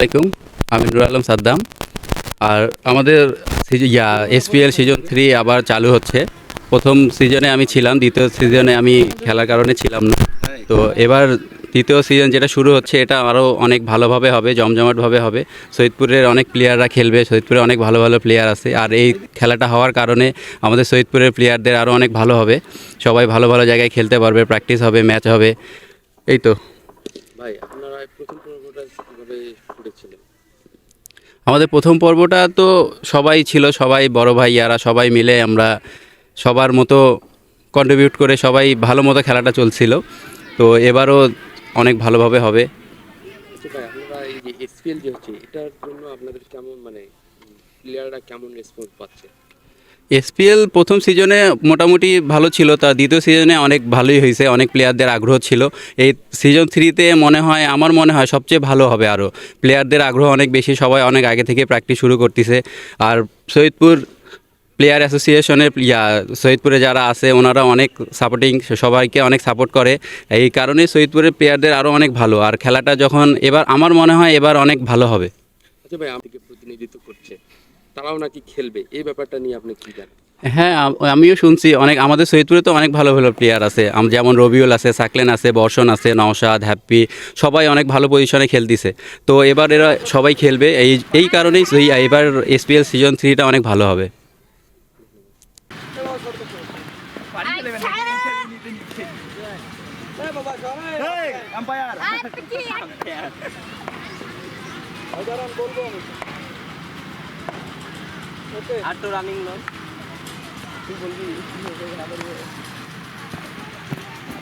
আসসালামাইকুম। আমি নুর আলম সাদ্দাম। আর আমাদের এসপিএল সিজন 3 আবার চালু হচ্ছে। প্রথম সিজনে আমি ছিলাম, দ্বিতীয় সিজনে আমি খেলার কারণে ছিলাম না। তো এবার তৃতীয় সিজন যেটা শুরু হচ্ছে, এটা আরও অনেক ভালোভাবে হবে, জমজমাটভাবে হবে। সৈয়দপুরের অনেক প্লেয়াররা খেলবে, সৈয়দপুরে অনেক ভালো ভালো প্লেয়ার আছে। আর এই খেলাটা হওয়ার কারণে আমাদের সৈয়দপুরের প্লেয়ারদের আরও অনেক ভালো হবে। সবাই ভালো ভালো জায়গায় খেলতে পারবে, প্র্যাকটিস হবে, ম্যাচ হবে। এই তো। ভাই আপনারা প্রথম পর্বটা কিভাবে করেছিলেন? আমাদের প্রথম পর্বটা তো সবাই ছিল, সবাই বড় ভাইয়ারা সবাই মিলে আমরা সবার মতো কন্ট্রিবিউট করে সবাই ভালো মতো খেলাটা চলছিল। তো এবারও অনেক ভালোভাবে হবে। আচ্ছা ভাই, আপনারা এই যে এসপিএল যে হচ্ছে এটার জন্য আপনাদের কেমন মানে প্লেয়াররা কেমন রেসপন্স পাচ্ছে? এসপিএল প্রথম সিজনে মোটামুটি ভালো ছিল, তার দ্বিতীয় সিজনে অনেক ভালোই হয়েছে, অনেক প্লেয়ারদের আগ্রহ ছিল। এই সিজন 3-তে মনে হয়, আমার মনে হয় সবচেয়ে ভালো হবে আরও। প্লেয়ারদের আগ্রহ অনেক বেশি, সবাই অনেক আগে থেকে প্র্যাকটিস শুরু করতেছে। আর সৈয়দপুর প্লেয়ার অ্যাসোসিয়েশনের সৈয়দপুরে যারা আছে ওনারা অনেক সাপোর্টিং, সবাইকে অনেক সাপোর্ট করে। এই কারণে সৈয়দপুরের প্লেয়ারদের আরও অনেক ভালো। আর খেলাটা যখন এবার, আমার মনে হয় এবার অনেক ভালো হবে। আচ্ছা ভাই, আমাকে প্রতিনিধিত্ব করছে, তারাও নাকি খেলবে, এই ব্যাপারটা নিয়ে আপনি কি জানেন? হ্যাঁ, আমিও শুনছি অনেক। আমাদের সৈয়দপুরে তো অনেক ভালো ভালো প্লেয়ার আছে, যেমন রবিউল আছে, সাকলেন আছে, বর্ষণ আছে, নওশাদ, হ্যাপি, সবাই অনেক ভালো পজিশনে খেলতেছে। তো এবার এরা সবাই খেলবে, এই কারণেই এবার এসপিএল সিজন 3টা অনেক ভালো হবে। আর তো রানিং লস তুই বলবি